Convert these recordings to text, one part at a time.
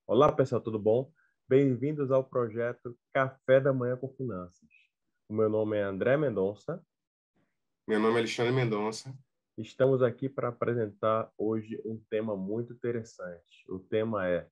Olá, pessoal, tudo bom? Bem-vindos ao projeto Café da Manhã com Finanças. O meu nome é André Mendonça. Meu nome é Alexandre Mendonça. Estamos aqui para apresentar hoje um tema muito interessante. O tema é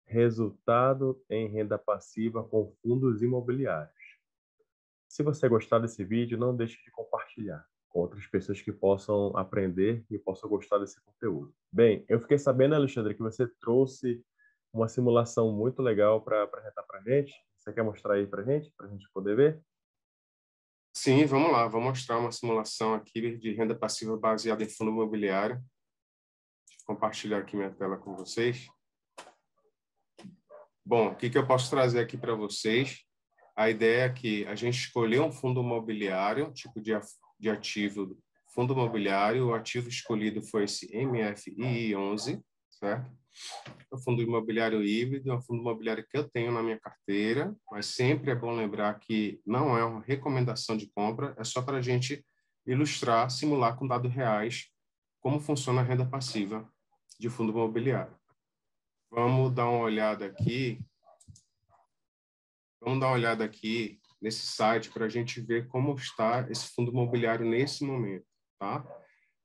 Resultado em Renda Passiva com Fundos Imobiliários. Se você gostar desse vídeo, não deixe de compartilhar com outras pessoas que possam aprender e possam gostar desse conteúdo. Bem, eu fiquei sabendo, Alexandre, que você trouxe uma simulação muito legal para apresentar para a gente. Você quer mostrar aí para a gente poder ver? Sim, vamos lá. Vou mostrar uma simulação aqui de renda passiva baseada em fundo imobiliário. Deixa eu compartilhar aqui minha tela com vocês. Bom, o que eu posso trazer aqui para vocês? A ideia é que a gente escolheu um fundo imobiliário, tipo de ativo, fundo imobiliário. O ativo escolhido foi esse MFII 11, certo? É um fundo imobiliário híbrido, é um fundo imobiliário que eu tenho na minha carteira, mas sempre é bom lembrar que não é uma recomendação de compra, é só para a gente ilustrar, simular com dados reais como funciona a renda passiva de fundo imobiliário. Vamos dar uma olhada aqui. Vamos dar uma olhada aqui nesse site para a gente ver como está esse fundo imobiliário nesse momento, tá?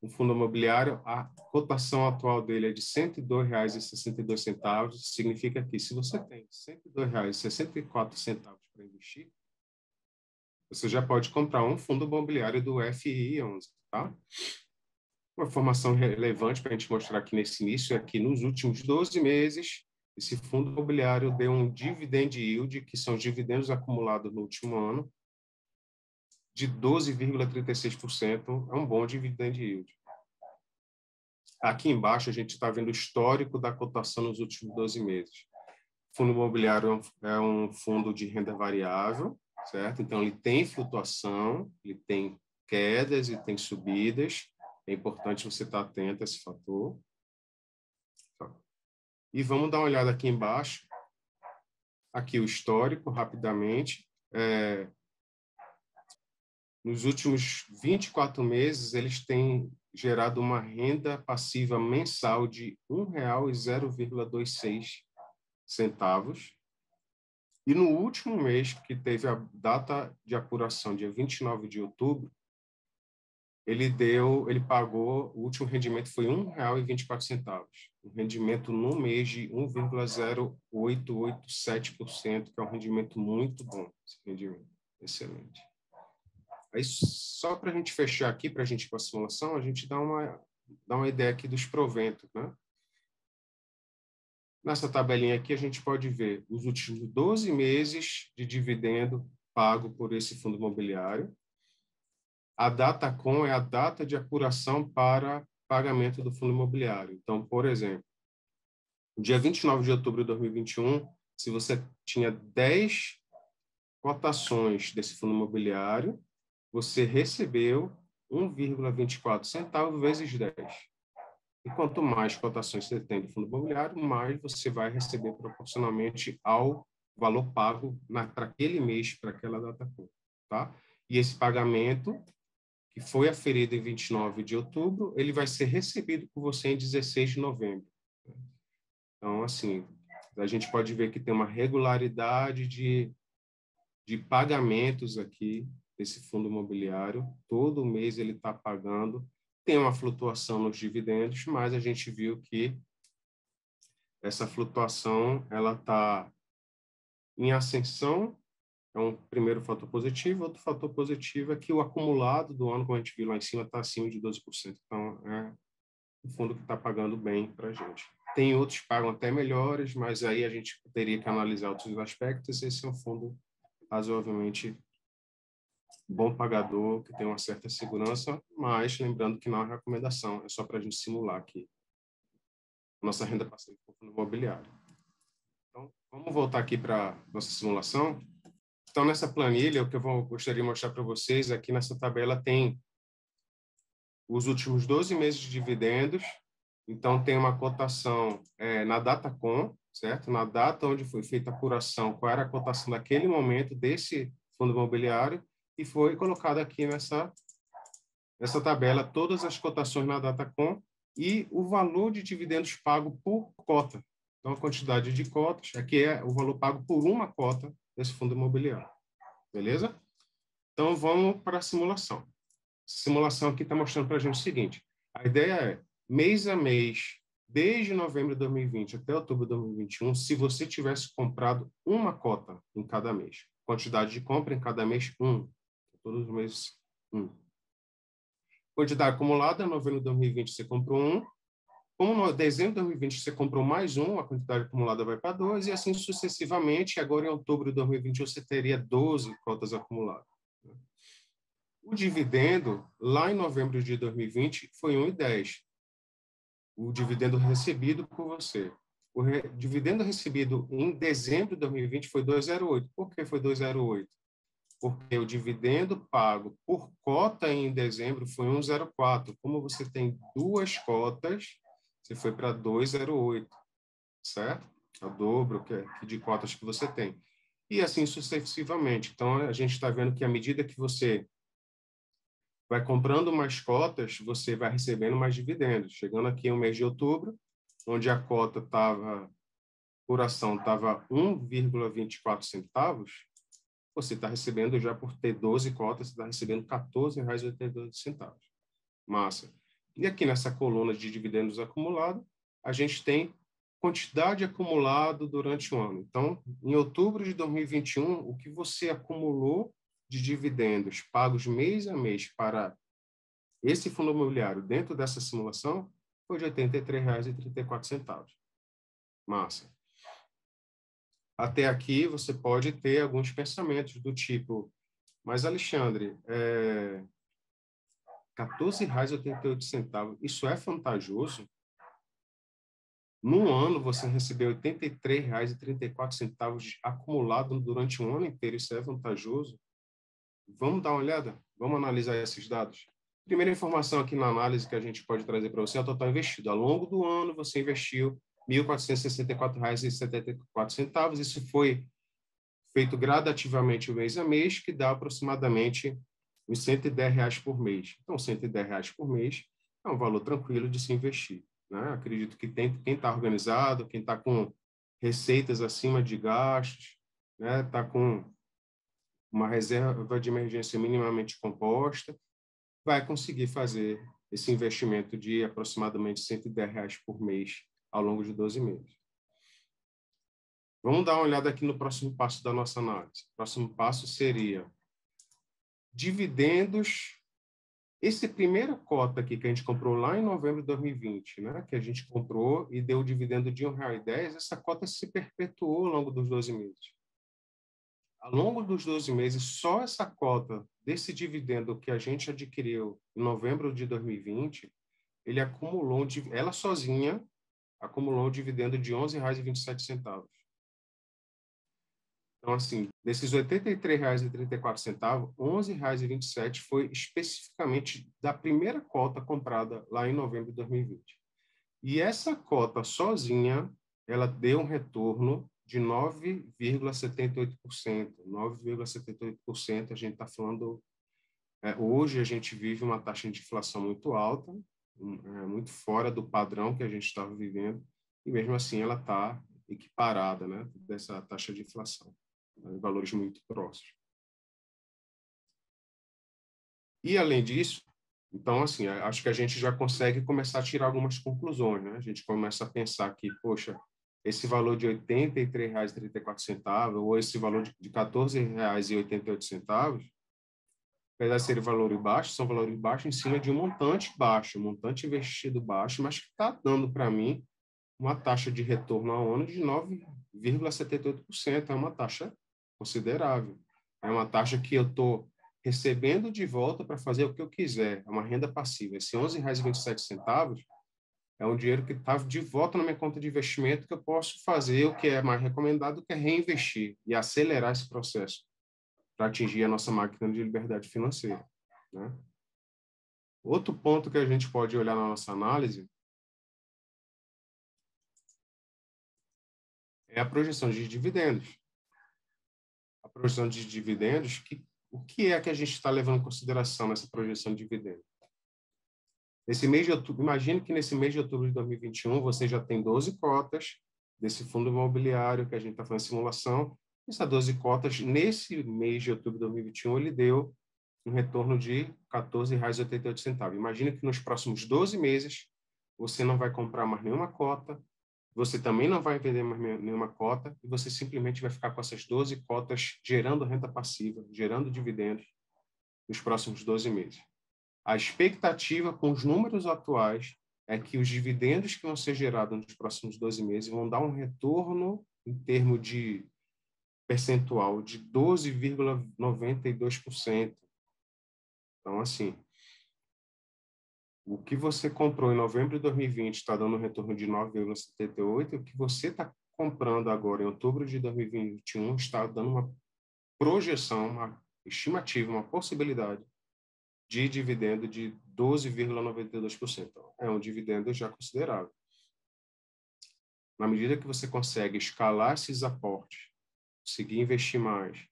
O fundo imobiliário, a cotação atual dele é de R$ 102,62. Significa que se você tem R$ 102,64 para investir, você já pode comprar um fundo imobiliário do FII 11, tá? Uma informação relevante para a gente mostrar aqui nesse início é que nos últimos 12 meses, esse fundo imobiliário deu um dividend yield, que são os dividendos acumulados no último ano, de 12,36%. É um bom dividend yield. Aqui embaixo, a gente está vendo o histórico da cotação nos últimos 12 meses. O fundo imobiliário é um fundo de renda variável, certo? Então, ele tem flutuação, ele tem quedas e tem subidas. É importante você estar atento a esse fator. E vamos dar uma olhada aqui embaixo. Aqui o histórico, rapidamente. Nos últimos 24 meses, eles têm gerado uma renda passiva mensal de R$ 1,026. E no último mês, que teve a data de apuração, dia 29 de outubro, ele pagou, o último rendimento foi R$ 1,24. Um rendimento no mês de 1,0887%, que é um rendimento muito bom, esse rendimento, excelente. Aí, só para a gente fechar aqui, para a gente ir para a simulação, a gente dá uma ideia aqui dos proventos, né? Nessa tabelinha aqui, a gente pode ver os últimos 12 meses de dividendo pago por esse fundo imobiliário. A data com é a data de apuração para pagamento do fundo imobiliário. Então, por exemplo, no dia 29 de outubro de 2021, se você tinha 10 cotações desse fundo imobiliário, você recebeu 1,24 centavos vezes 10. E quanto mais cotações você tem do fundo imobiliário, mais você vai receber proporcionalmente ao valor pago para aquele mês, para aquela data curta, tá? E esse pagamento, que foi aferido em 29 de outubro, ele vai ser recebido por você em 16 de novembro. Então, assim, a gente pode ver que tem uma regularidade de pagamentos aqui desse fundo imobiliário. Todo mês ele está pagando. Tem uma flutuação nos dividendos, mas a gente viu que essa flutuação ela está em ascensão. É um primeiro fator positivo. Outro fator positivo é que o acumulado do ano, como a gente viu lá em cima, está acima de 12%. Então, é um fundo que está pagando bem para a gente. Tem outros que pagam até melhores, mas aí a gente teria que analisar outros aspectos. Esse é um fundo razoavelmente bom pagador, que tem uma certa segurança, mas lembrando que não é recomendação, é só para a gente simular aqui nossa renda passiva com fundo imobiliário. Então, vamos voltar aqui para nossa simulação. Então, nessa planilha, o que eu gostaria de mostrar para vocês, aqui nessa tabela tem os últimos 12 meses de dividendos. Então, tem uma cotação na data com, certo? Na data onde foi feita a apuração, qual era a cotação daquele momento desse fundo imobiliário, e foi colocado aqui nessa tabela todas as cotações na data com e o valor de dividendos pago por cota. Então, a quantidade de cotas, aqui é o valor pago por uma cota desse fundo imobiliário. Beleza? Então, vamos para a simulação. A simulação aqui está mostrando para a gente o seguinte. A ideia é, mês a mês, desde novembro de 2020 até outubro de 2021, se você tivesse comprado uma cota em cada mês. Quantidade de compra em cada mês, 1. Todos os meses, 1. Quantidade acumulada, novembro de 2020 você comprou 1. Como no dezembro de 2020 você comprou mais 1, a quantidade acumulada vai para 2, e assim sucessivamente. Agora, em outubro de 2021, você teria 12 cotas acumuladas. O dividendo, lá em novembro de 2020, foi 1,10. O dividendo recebido por você. O dividendo recebido em dezembro de 2020 foi 2,08. Por que foi 2,08? Porque o dividendo pago por cota em dezembro foi 1,04. Como você tem duas cotas, você foi para 2,08, certo? É o dobro de cotas que você tem. E assim sucessivamente. Então, a gente está vendo que à medida que você vai comprando mais cotas, você vai recebendo mais dividendos. Chegando aqui no mês de outubro, onde a cota estava, por ação, estava 1,24 centavos, você está recebendo já por ter 12 cotas, você está recebendo R$ 14,82. Massa. E aqui nessa coluna de dividendos acumulados, a gente tem quantidade acumulada durante o ano. Então, em outubro de 2021, o que você acumulou de dividendos pagos mês a mês para esse fundo imobiliário dentro dessa simulação foi de R$ 83,34. Massa. Até aqui você pode ter alguns pensamentos do tipo, mas Alexandre, R$ 14,88, isso é vantajoso? Num ano você recebeu R$ 83,34 acumulado durante um ano inteiro, isso é vantajoso? Vamos dar uma olhada? Vamos analisar esses dados? Primeira informação aqui na análise que a gente pode trazer para você é o total investido. Ao longo do ano, você investiu R$ 1.464,74. Isso foi feito gradativamente mês a mês, que dá aproximadamente uns R$ 110 por mês. Então, R$ 110 por mês é um valor tranquilo de se investir, né? Acredito que quem está organizado, quem está com receitas acima de gastos, né? Está com uma reserva de emergência minimamente composta, vai conseguir fazer esse investimento de aproximadamente R$ 110 por mês ao longo de 12 meses. Vamos dar uma olhada aqui no próximo passo da nossa análise. O próximo passo seria dividendos. Essa primeira cota aqui que a gente comprou lá em novembro de 2020, né, que a gente comprou e deu o dividendo de R$ 1,10, essa cota se perpetuou ao longo dos 12 meses. Ao longo dos 12 meses, só essa cota desse dividendo que a gente adquiriu em novembro de 2020, ela sozinha acumulou um dividendo de R$ 11,27. Então, assim, desses R$ 83,34, R$ 11,27 foi especificamente da primeira cota comprada lá em novembro de 2020. E essa cota sozinha, ela deu um retorno de 9,78%. 9,78%, a gente está falando... hoje a gente vive uma taxa de inflação muito alta, muito fora do padrão que a gente estava vivendo, e mesmo assim ela está equiparada, né, dessa taxa de inflação, em valores muito próximos. E, além disso, então, assim, acho que a gente já consegue começar a tirar algumas conclusões, né? A gente começa a pensar que, poxa, esse valor de R$ 83,34, ou esse valor de R$ 14,88, apesar de serem valores baixos, são valores baixos em cima de um montante baixo, um montante investido baixo, mas que está dando para mim uma taxa de retorno ao ano de 9,78%. É uma taxa considerável. É uma taxa que eu estou recebendo de volta para fazer o que eu quiser. É uma renda passiva. Esse R$ 11,27 é um dinheiro que está de volta na minha conta de investimento, que eu posso fazer o que é mais recomendado, que é reinvestir e acelerar esse processo para atingir a nossa máquina de liberdade financeira, né? Outro ponto que a gente pode olhar na nossa análise é a projeção de dividendos. A projeção de dividendos, o que é que a gente está levando em consideração nessa projeção de dividendos? Nesse mês de outubro, imagine que nesse mês de outubro de 2021 você já tem 12 cotas desse fundo imobiliário que a gente está fazendo simulação. Essas 12 cotas, nesse mês de outubro de 2021, ele deu um retorno de R$ 14,88. Imagina que nos próximos 12 meses você não vai comprar mais nenhuma cota, você também não vai vender mais nenhuma cota, e você simplesmente vai ficar com essas 12 cotas gerando renda passiva, gerando dividendos nos próximos 12 meses. A expectativa com os números atuais é que os dividendos que vão ser gerados nos próximos 12 meses vão dar um retorno em termos de percentual de 12,92%. Então, assim, o que você comprou em novembro de 2020 está dando um retorno de 9,78%, o que você está comprando agora em outubro de 2021 está dando uma projeção, uma estimativa, uma possibilidade de dividendo de 12,92%. É um dividendo já considerável. Na medida que você consegue escalar esses aportes, conseguir investir mais,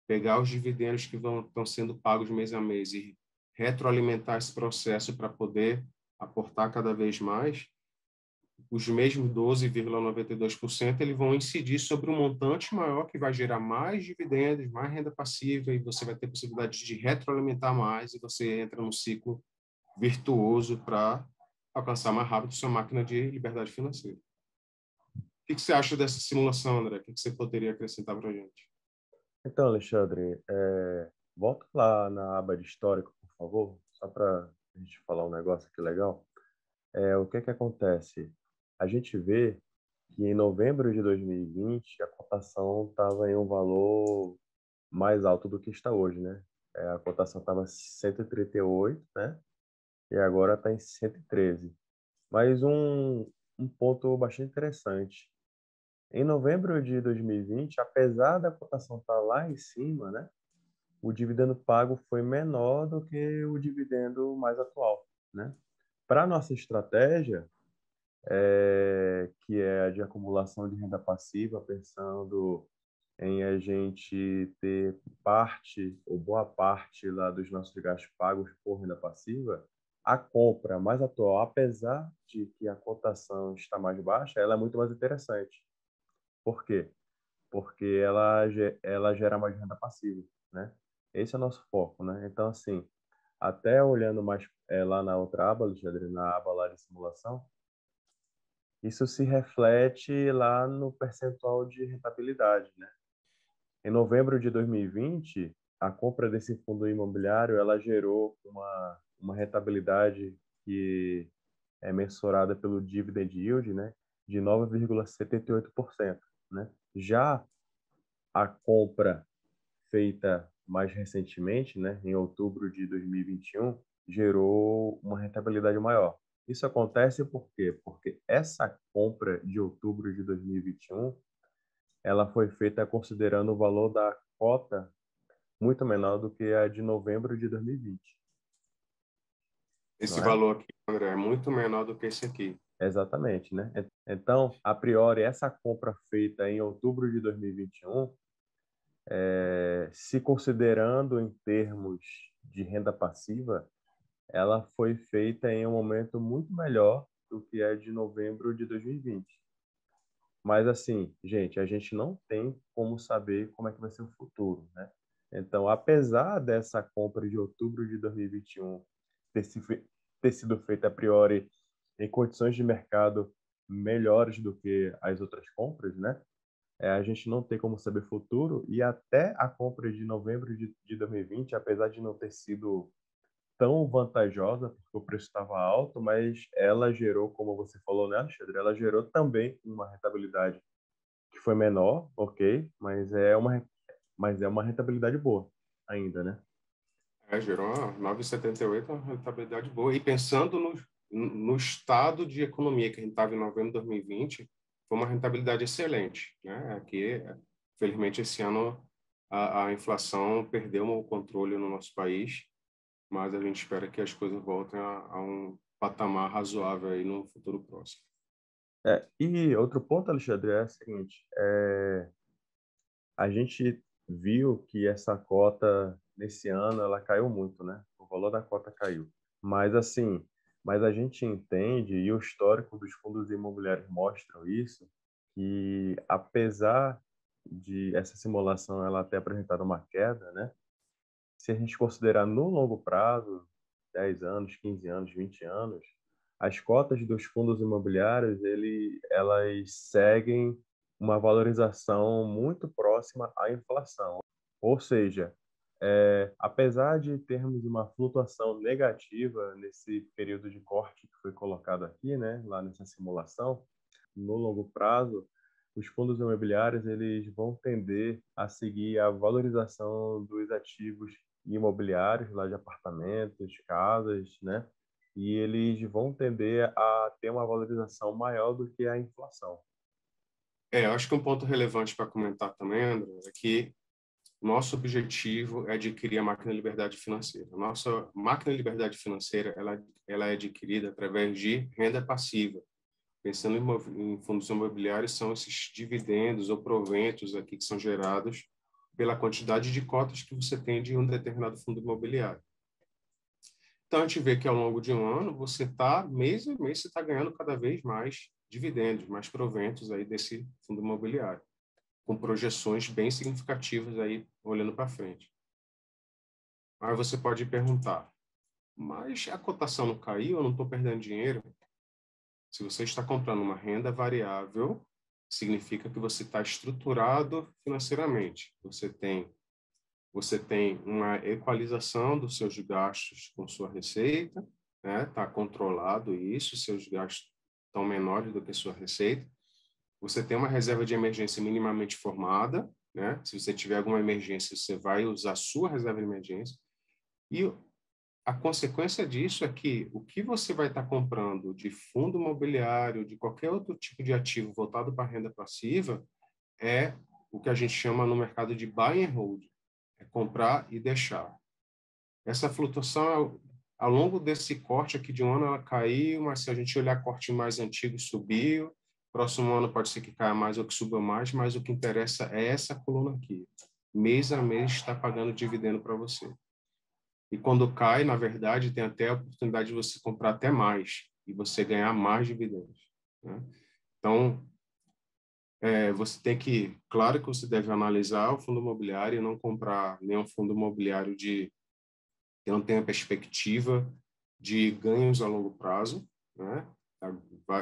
pegar os dividendos que estão sendo pagos mês a mês e retroalimentar esse processo para poder aportar cada vez mais, os mesmos 12,92% eles vão incidir sobre um montante maior que vai gerar mais dividendos, mais renda passiva, e você vai ter possibilidade de retroalimentar mais, e você entra num ciclo virtuoso para alcançar mais rápido sua máquina de liberdade financeira. O que você acha dessa simulação, André? O que você poderia acrescentar para a gente? Então, Alexandre, volta lá na aba de histórico, por favor, só para a gente falar um negócio aqui legal. O que que acontece? A gente vê que em novembro de 2020 a cotação estava em um valor mais alto do que está hoje, né? A cotação estava 138, né? E agora está em 113. Mas um ponto bastante interessante. Em novembro de 2020, apesar da cotação estar lá em cima, né? O dividendo pago foi menor do que o dividendo mais atual, né? Para nossa estratégia, que é a de acumulação de renda passiva, pensando em a gente ter parte ou boa parte lá dos nossos gastos pagos por renda passiva, a compra mais atual, apesar de que a cotação está mais baixa, ela é muito mais interessante. Por quê? Porque ela gera mais renda passiva, né? Esse é o nosso foco, né? Então, assim, até olhando mais lá na outra aba, Alexandre, na aba lá de simulação, isso se reflete lá no percentual de rentabilidade, né? Em novembro de 2020, a compra desse fundo imobiliário, ela gerou uma rentabilidade que é mensurada pelo dividend yield, né, de 9,78%, né? Já a compra feita mais recentemente, né, em outubro de 2021, gerou uma rentabilidade maior. Isso acontece por quê? Porque essa compra de outubro de 2021, ela foi feita considerando o valor da cota muito menor do que a de novembro de 2020, Esse não é? valor aqui, André, é muito menor do que esse aqui. Exatamente, né? Então, a priori, essa compra feita em outubro de 2021, se considerando em termos de renda passiva, ela foi feita em um momento muito melhor do que a de novembro de 2020. Mas assim, gente, a gente não tem como saber como é que vai ser o futuro, né? Então, apesar dessa compra de outubro de 2021 ter, se fe- ter sido feita a priori em condições de mercado melhores do que as outras compras, né? A gente não tem como saber o futuro, e até a compra de novembro de 2020, apesar de não ter sido tão vantajosa, porque o preço estava alto, mas ela gerou, como você falou, né, Alexandre? Ela gerou também uma rentabilidade que foi menor, ok, mas é uma rentabilidade boa ainda, né? Gerou uma 9,78, uma rentabilidade boa. E pensando no estado de economia que a gente estava em novembro de 2020, foi uma rentabilidade excelente, né? Aqui, felizmente, esse ano a inflação perdeu o controle no nosso país, mas a gente espera que as coisas voltem a um patamar razoável aí no futuro próximo. E outro ponto, Alexandre, é o seguinte: a gente viu que essa cota nesse ano ela caiu muito, né? O valor da cota caiu. Mas assim, mas a gente entende, e o histórico dos fundos imobiliários mostram isso, que apesar de essa simulação ela ter apresentado uma queda, né? Se a gente considerar no longo prazo, 10 anos, 15 anos, 20 anos, as cotas dos fundos imobiliários, elas seguem uma valorização muito próxima à inflação. Ou seja, apesar de termos uma flutuação negativa nesse período de corte que foi colocado aqui, né, lá nessa simulação, no longo prazo, os fundos imobiliários eles vão tender a seguir a valorização dos ativos imobiliários, lá de apartamentos, casas, né? E eles vão tender a ter uma valorização maior do que a inflação. Eu acho que um ponto relevante para comentar também, André, é que nosso objetivo é adquirir a máquina de liberdade financeira. A nossa máquina de liberdade financeira ela é adquirida através de renda passiva. Pensando em fundos imobiliários, são esses dividendos ou proventos aqui que são gerados pela quantidade de cotas que você tem de um determinado fundo imobiliário. Então, a gente vê que ao longo de um ano, você está, mês a mês, você está ganhando cada vez mais dividendos, mais proventos aí desse fundo imobiliário, com projeções bem significativas aí olhando para frente. Aí você pode perguntar, mas a cotação não caiu, eu não estou perdendo dinheiro? Se você está comprando uma renda variável, significa que você está estruturado financeiramente. Você tem uma equalização dos seus gastos com sua receita, né? Está controlado isso, seus gastos estão menores do que sua receita. Você tem uma reserva de emergência minimamente formada, né? Se você tiver alguma emergência, você vai usar a sua reserva de emergência. E a consequência disso é que o que você vai estar comprando de fundo imobiliário, de qualquer outro tipo de ativo voltado para a renda passiva, é o que a gente chama no mercado de buy and hold, é comprar e deixar. Essa flutuação, ao longo desse corte aqui de um ano, ela caiu, mas se a gente olhar corte mais antigo, subiu. Próximo ano pode ser que caia mais ou que suba mais, mas o que interessa é essa coluna aqui. Mês a mês está pagando dividendo para você. E quando cai, na verdade, tem até a oportunidade de você comprar até mais e você ganhar mais dividendos, né? Então, você tem que, claro que você deve analisar o fundo imobiliário e não comprar nenhum fundo imobiliário que não tenha perspectiva de ganhos a longo prazo, né?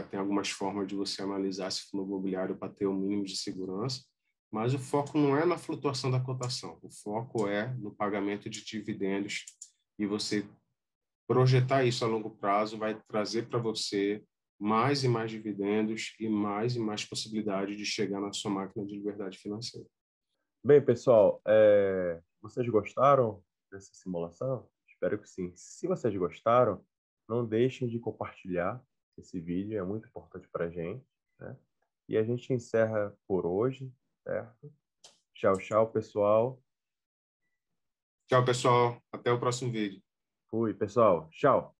Tem algumas formas de você analisar esse fundo imobiliário para ter o mínimo de segurança, mas o foco não é na flutuação da cotação, o foco é no pagamento de dividendos e você projetar isso a longo prazo vai trazer para você mais e mais dividendos e mais possibilidade de chegar na sua máquina de liberdade financeira. Bem, pessoal, vocês gostaram dessa simulação? Espero que sim. Se vocês gostaram, não deixem de compartilhar esse vídeo, é muito importante para a gente, né? E a gente encerra por hoje, certo? Tchau, tchau, pessoal. Tchau, pessoal. Até o próximo vídeo. Fui, pessoal. Tchau.